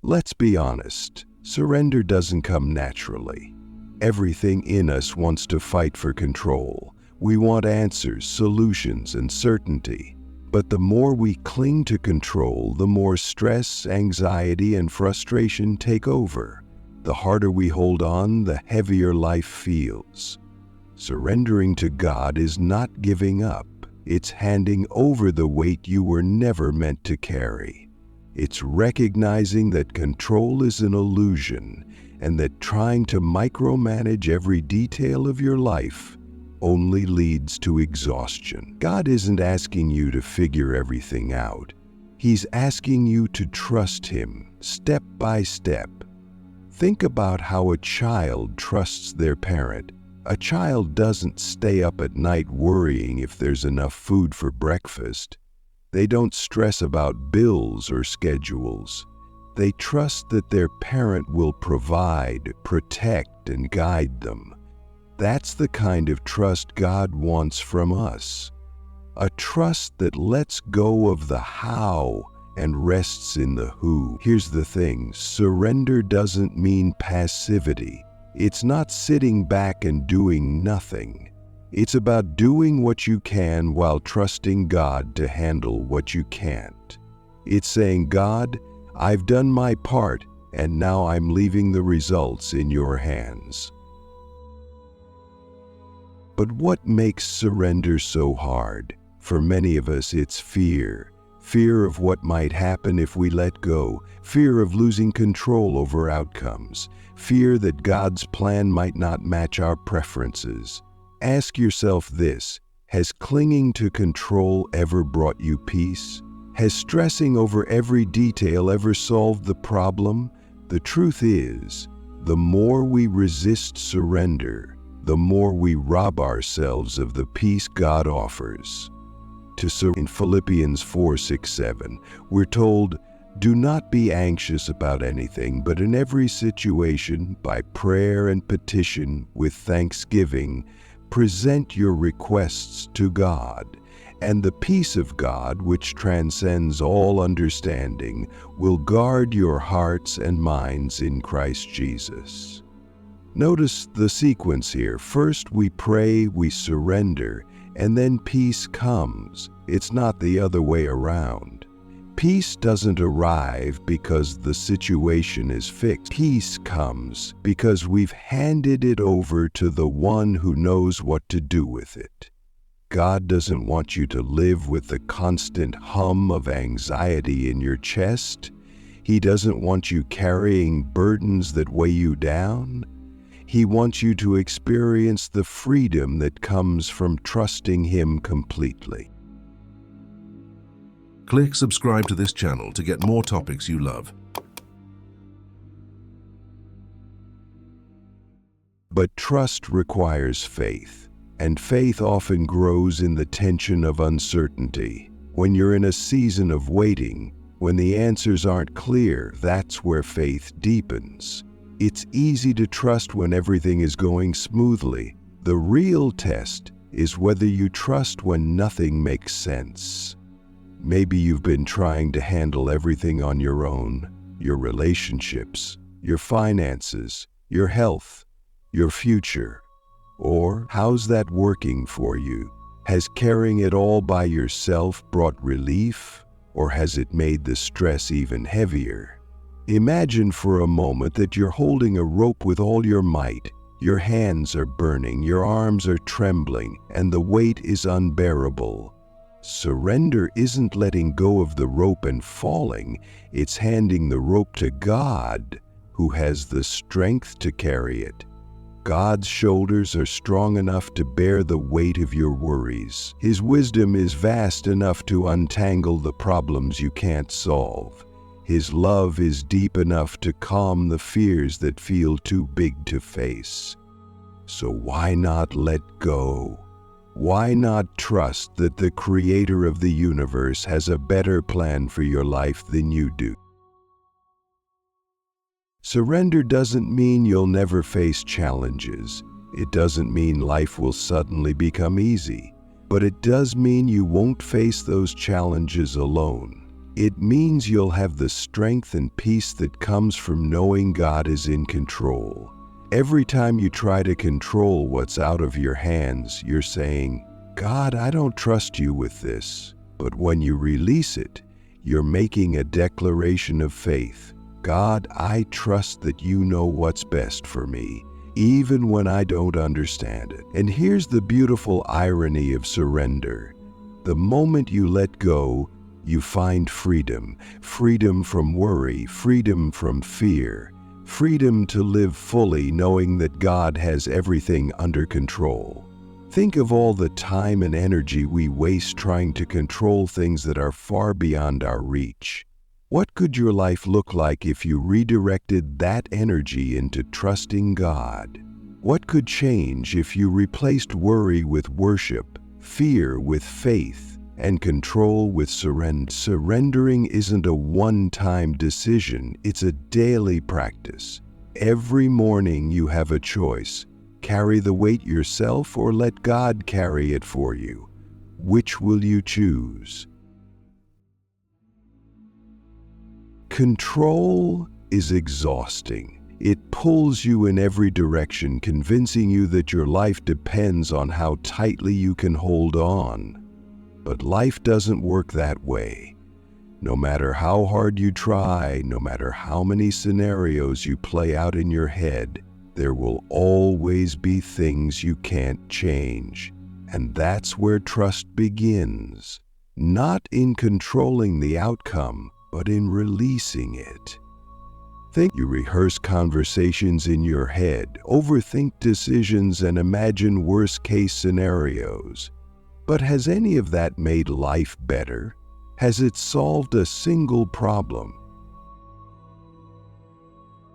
Let's be honest, surrender doesn't come naturally. Everything in us wants to fight for control. We want answers, solutions, and certainty. But the more we cling to control, the more stress, anxiety, and frustration take over. The harder we hold on, the heavier life feels. Surrendering to God is not giving up. It's handing over the weight you were never meant to carry. It's recognizing that control is an illusion and that trying to micromanage every detail of your life only leads to exhaustion. God isn't asking you to figure everything out. He's asking you to trust Him step by step. Think about how a child trusts their parent. A child doesn't stay up at night worrying if there's enough food for breakfast. They don't stress about bills or schedules. They trust that their parent will provide, protect, and guide them. That's the kind of trust God wants from us. A trust that lets go of the how and rests in the who. Here's the thing, surrender doesn't mean passivity. It's not sitting back and doing nothing. It's about doing what you can while trusting God to handle what you can't. It's saying, God, I've done my part, and now I'm leaving the results in your hands. But what makes surrender so hard? For many of us, it's fear. Fear of what might happen if we let go. Fear of losing control over outcomes. Fear that God's plan might not match our preferences. Ask yourself this: has clinging to control ever brought you peace? Has stressing over every detail ever solved the problem? The truth is, the more we resist surrender, the more we rob ourselves of the peace God offers. In Philippians 4:6-7, we're told, "Do not be anxious about anything, but in every situation, by prayer and petition, with thanksgiving, present your requests to God, and the peace of God, which transcends all understanding, will guard your hearts and minds in Christ Jesus." Notice the sequence here. First we pray, we surrender, and then peace comes. It's not the other way around. Peace doesn't arrive because the situation is fixed. Peace comes because we've handed it over to the one who knows what to do with it. God doesn't want you to live with the constant hum of anxiety in your chest. He doesn't want you carrying burdens that weigh you down. He wants you to experience the freedom that comes from trusting Him completely. Click subscribe to this channel to get more topics you love. But trust requires faith, and faith often grows in the tension of uncertainty. When you're in a season of waiting, when the answers aren't clear, that's where faith deepens. It's easy to trust when everything is going smoothly. The real test is whether you trust when nothing makes sense. Maybe you've been trying to handle everything on your own: your relationships, your finances, your health, your future. Or how's that working for you? Has carrying it all by yourself brought relief, or has it made the stress even heavier? Imagine for a moment that you're holding a rope with all your might. Your hands are burning, your arms are trembling, and the weight is unbearable. Surrender isn't letting go of the rope and falling. It's handing the rope to God, who has the strength to carry it. God's shoulders are strong enough to bear the weight of your worries. His wisdom is vast enough to untangle the problems you can't solve. His love is deep enough to calm the fears that feel too big to face. So why not let go? Why not trust that the Creator of the universe has a better plan for your life than you do? Surrender doesn't mean you'll never face challenges. It doesn't mean life will suddenly become easy. But it does mean you won't face those challenges alone. It means you'll have the strength and peace that comes from knowing God is in control. Every time you try to control what's out of your hands, you're saying, "God, I don't trust you with this." But when you release it, you're making a declaration of faith. "God, I trust that you know what's best for me, even when I don't understand it." And here's the beautiful irony of surrender. The moment you let go, you find freedom. Freedom from worry, freedom from fear, freedom to live fully knowing that God has everything under control. Think of all the time and energy we waste trying to control things that are far beyond our reach. What could your life look like if you redirected that energy into trusting God? What could change if you replaced worry with worship, fear with faith, and control with surrender? Surrendering isn't a one-time decision, it's a daily practice. Every morning you have a choice. Carry the weight yourself or let God carry it for you. Which will you choose? Control is exhausting. It pulls you in every direction, convincing you that your life depends on how tightly you can hold on. But life doesn't work that way. No matter how hard you try, no matter how many scenarios you play out in your head, there will always be things you can't change. And that's where trust begins. Not in controlling the outcome, but in releasing it. You rehearse conversations in your head, overthink decisions, and imagine worst-case scenarios. But has any of that made life better? Has it solved a single problem?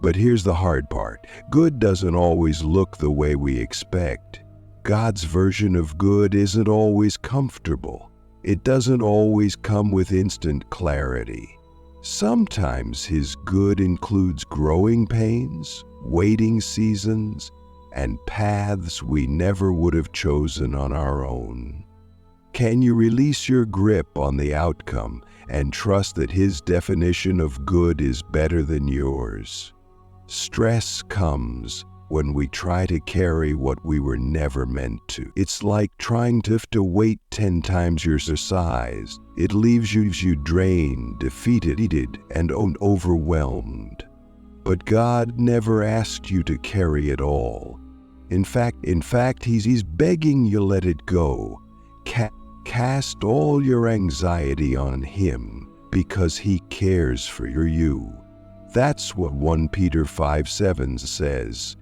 But here's the hard part. Good doesn't always look the way we expect. God's version of good isn't always comfortable. It doesn't always come with instant clarity. Sometimes His good includes growing pains, waiting seasons, and paths we never would have chosen on our own. Can you release your grip on the outcome and trust that His definition of good is better than yours? Stress comes when we try to carry what we were never meant to. It's like trying to lift a weight 10 times your size. It leaves you drained, defeated, and overwhelmed. But God never asked you to carry it all. In fact, He's begging you let it go. Cast all your anxiety on Him because He cares for you. That's what 1 Peter 5:7 says.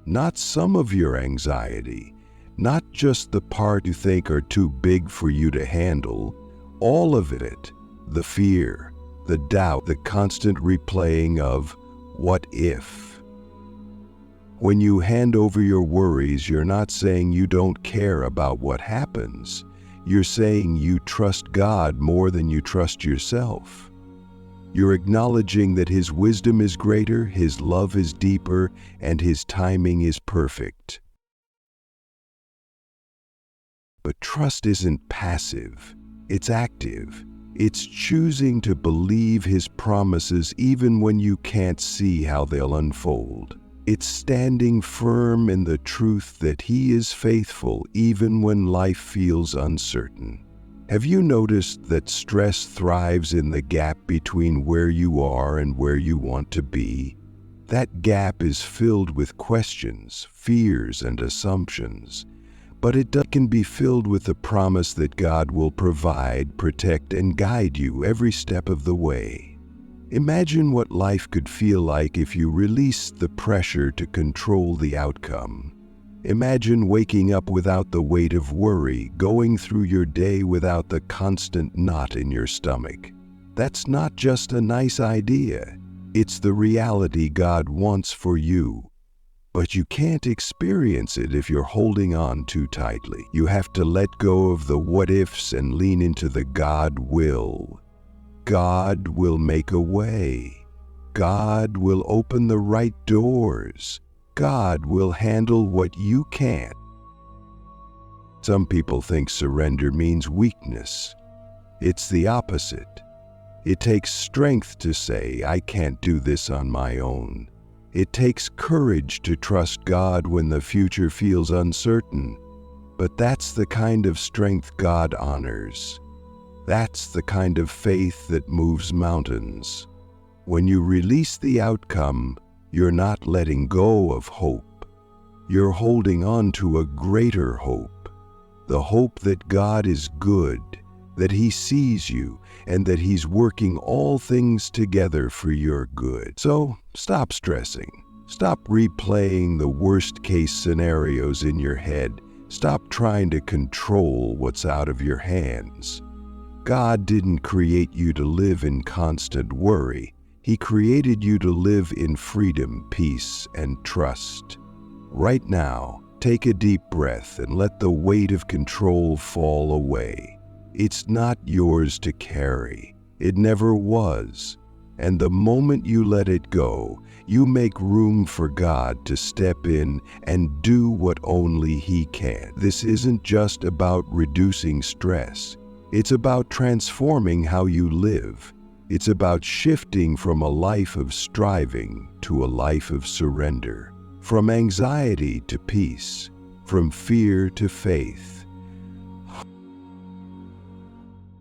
Not some of your anxiety, not just the part you think are too big for you to handle, all of it. The fear, the doubt, the constant replaying of what if. When you hand over your worries, you're not saying you don't care about what happens. You're saying you trust God more than you trust yourself. You're acknowledging that His wisdom is greater, His love is deeper, and His timing is perfect. But trust isn't passive, it's active. It's choosing to believe His promises even when you can't see how they'll unfold. It's standing firm in the truth that He is faithful even when life feels uncertain. Have you noticed that stress thrives in the gap between where you are and where you want to be? That gap is filled with questions, fears, and assumptions. But it can be filled with the promise that God will provide, protect, and guide you every step of the way. Imagine what life could feel like if you released the pressure to control the outcome. Imagine waking up without the weight of worry, going through your day without the constant knot in your stomach. That's not just a nice idea. It's the reality God wants for you. But you can't experience it if you're holding on too tightly. You have to let go of the what-ifs and lean into the God will. God will make a way. God will open the right doors. God will handle what you can't. Some people think surrender means weakness. It's the opposite. It takes strength to say, "I can't do this on my own." It takes courage to trust God when the future feels uncertain. But that's the kind of strength God honors. That's the kind of faith that moves mountains. When you release the outcome, you're not letting go of hope. You're holding on to a greater hope. The hope that God is good, that He sees you, and that He's working all things together for your good. So stop stressing. Stop replaying the worst-case scenarios in your head. Stop trying to control what's out of your hands. God didn't create you to live in constant worry. He created you to live in freedom, peace, and trust. Right now, take a deep breath and let the weight of control fall away. It's not yours to carry. It never was. And the moment you let it go, you make room for God to step in and do what only He can. This isn't just about reducing stress. It's about transforming how you live. It's about shifting from a life of striving to a life of surrender, from anxiety to peace, from fear to faith.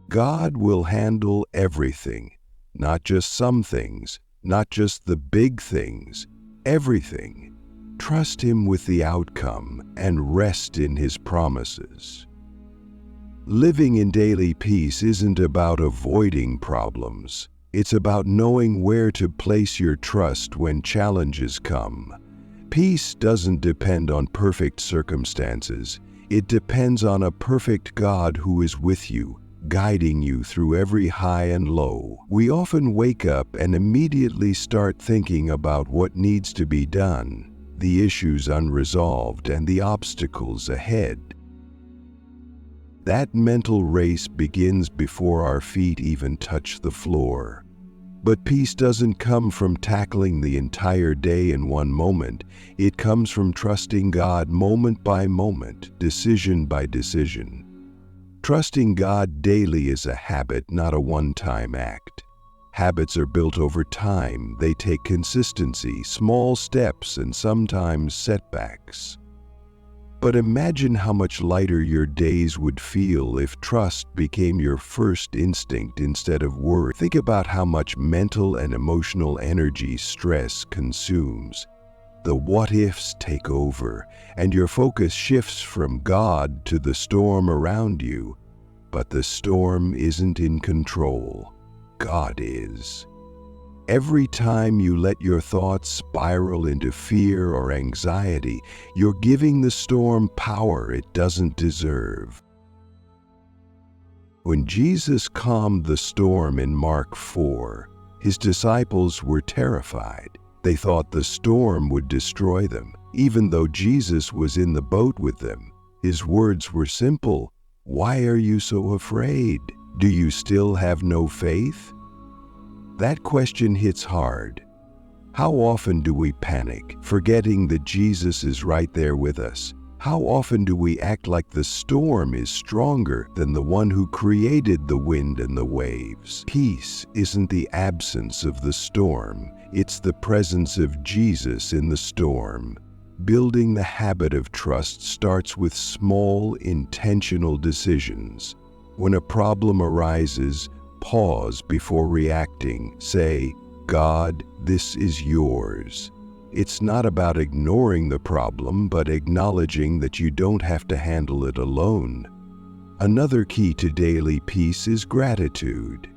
God will handle everything, not just some things, not just the big things, everything. Trust Him with the outcome and rest in His promises. Living in daily peace isn't about avoiding problems. It's about knowing where to place your trust when challenges come. Peace doesn't depend on perfect circumstances. It depends on a perfect God who is with you, guiding you through every high and low. We often wake up and immediately start thinking about what needs to be done, the issues unresolved, and the obstacles ahead. That mental race begins before our feet even touch the floor. But peace doesn't come from tackling the entire day in one moment. It comes from trusting God moment by moment, decision by decision. Trusting God daily is a habit, not a one-time act. Habits are built over time. They take consistency, small steps, and sometimes setbacks. But imagine how much lighter your days would feel if trust became your first instinct instead of worry. Think about how much mental and emotional energy stress consumes. The what-ifs take over, and your focus shifts from God to the storm around you. But the storm isn't in control. God is. Every time you let your thoughts spiral into fear or anxiety, you're giving the storm power it doesn't deserve. When Jesus calmed the storm in Mark 4, His disciples were terrified. They thought the storm would destroy them. Even though Jesus was in the boat with them, His words were simple. "Why are you so afraid? Do you still have no faith?" That question hits hard. How often do we panic, forgetting that Jesus is right there with us? How often do we act like the storm is stronger than the one who created the wind and the waves? Peace isn't the absence of the storm. It's the presence of Jesus in the storm. Building the habit of trust starts with small, intentional decisions. When a problem arises, pause before reacting. Say, "God, this is yours." It's not about ignoring the problem, but acknowledging that you don't have to handle it alone. Another key to daily peace is gratitude.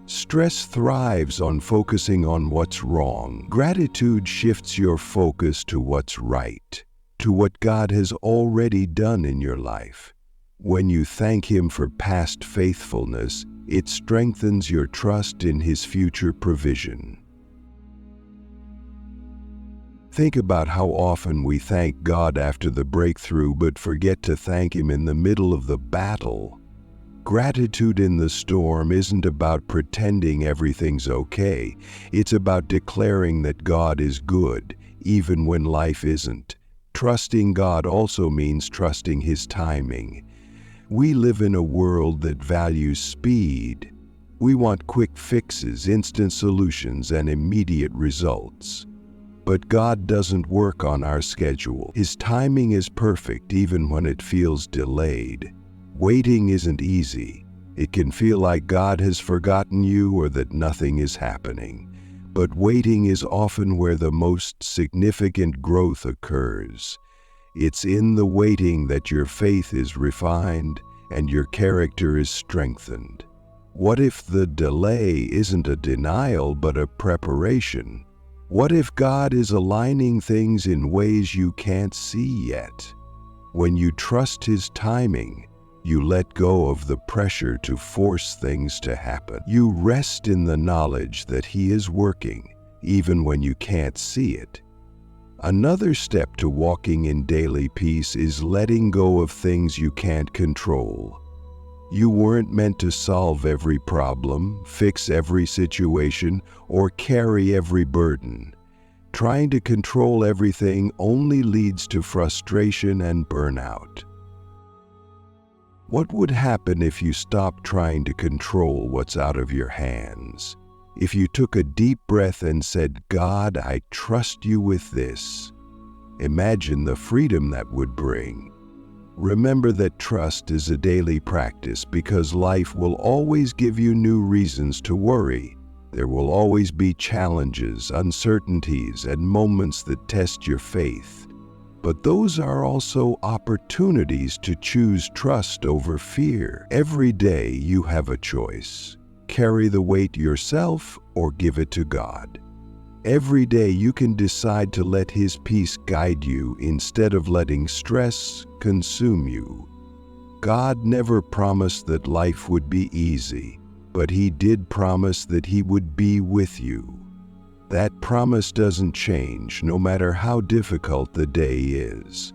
Stress thrives on focusing on what's wrong. Gratitude shifts your focus to what's right, to what God has already done in your life. When you thank Him for past faithfulness, it strengthens your trust in His future provision. Think about how often we thank God after the breakthrough but forget to thank Him in the middle of the battle. Gratitude in the storm isn't about pretending everything's okay. It's about declaring that God is good, even when life isn't. Trusting God also means trusting His timing. We live in a world that values speed. We want quick fixes, instant solutions, and immediate results. But God doesn't work on our schedule. His timing is perfect even when it feels delayed. Waiting isn't easy. It can feel like God has forgotten you or that nothing is happening. But waiting is often where the most significant growth occurs. It's in the waiting that your faith is refined and your character is strengthened. What if the delay isn't a denial but a preparation? What if God is aligning things in ways you can't see yet? When you trust His timing, you let go of the pressure to force things to happen. You rest in the knowledge that He is working, even when you can't see it. Another step to walking in daily peace is letting go of things you can't control. You weren't meant to solve every problem, fix every situation, or carry every burden. Trying to control everything only leads to frustration and burnout. What would happen if you stopped trying to control what's out of your hands? If you took a deep breath and said, "God, I trust you with this." Imagine the freedom that would bring. Remember that trust is a daily practice because life will always give you new reasons to worry. There will always be challenges, uncertainties, and moments that test your faith. But those are also opportunities to choose trust over fear. Every day you have a choice. Carry the weight yourself or give it to God. Every day you can decide to let His peace guide you instead of letting stress consume you. God never promised that life would be easy, but He did promise that He would be with you. That promise doesn't change no matter how difficult the day is.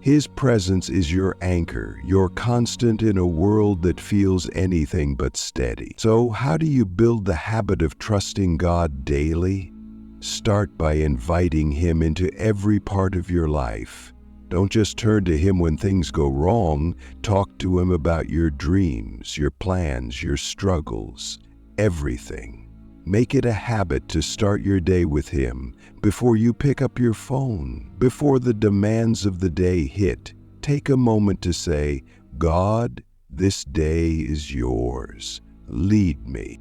His presence is your anchor, your constant in a world that feels anything but steady. So how do you build the habit of trusting God daily? Start by inviting Him into every part of your life. Don't just turn to Him when things go wrong. Talk to Him about your dreams, your plans, your struggles, everything. Make it a habit to start your day with Him. Before you pick up your phone, before the demands of the day hit, take a moment to say, "God, this day is yours. Lead me."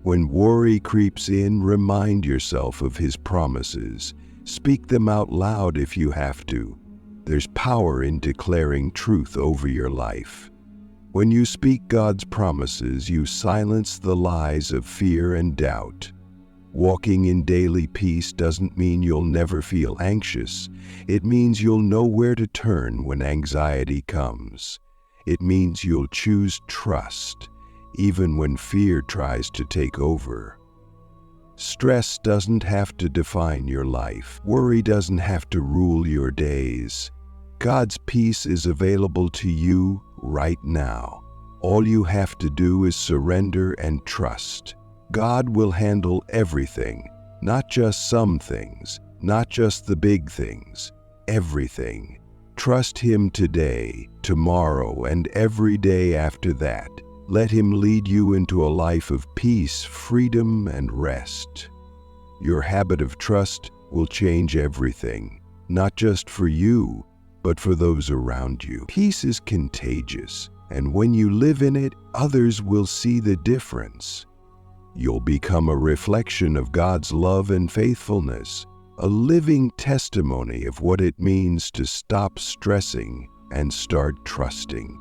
When worry creeps in, remind yourself of His promises. Speak them out loud if you have to. There's power in declaring truth over your life. When you speak God's promises, you silence the lies of fear and doubt. Walking in daily peace doesn't mean you'll never feel anxious. It means you'll know where to turn when anxiety comes. It means you'll choose trust, even when fear tries to take over. Stress doesn't have to define your life. Worry doesn't have to rule your days. God's peace is available to you right now. All you have to do is surrender and trust. God will handle everything, not just some things, not just the big things, everything. Trust Him today, tomorrow, and every day after that. Let Him lead you into a life of peace, freedom, and rest. Your habit of trust will change everything, not just for you, but for those around you. Peace is contagious, and when you live in it, others will see the difference. You'll become a reflection of God's love and faithfulness, a living testimony of what it means to stop stressing and start trusting.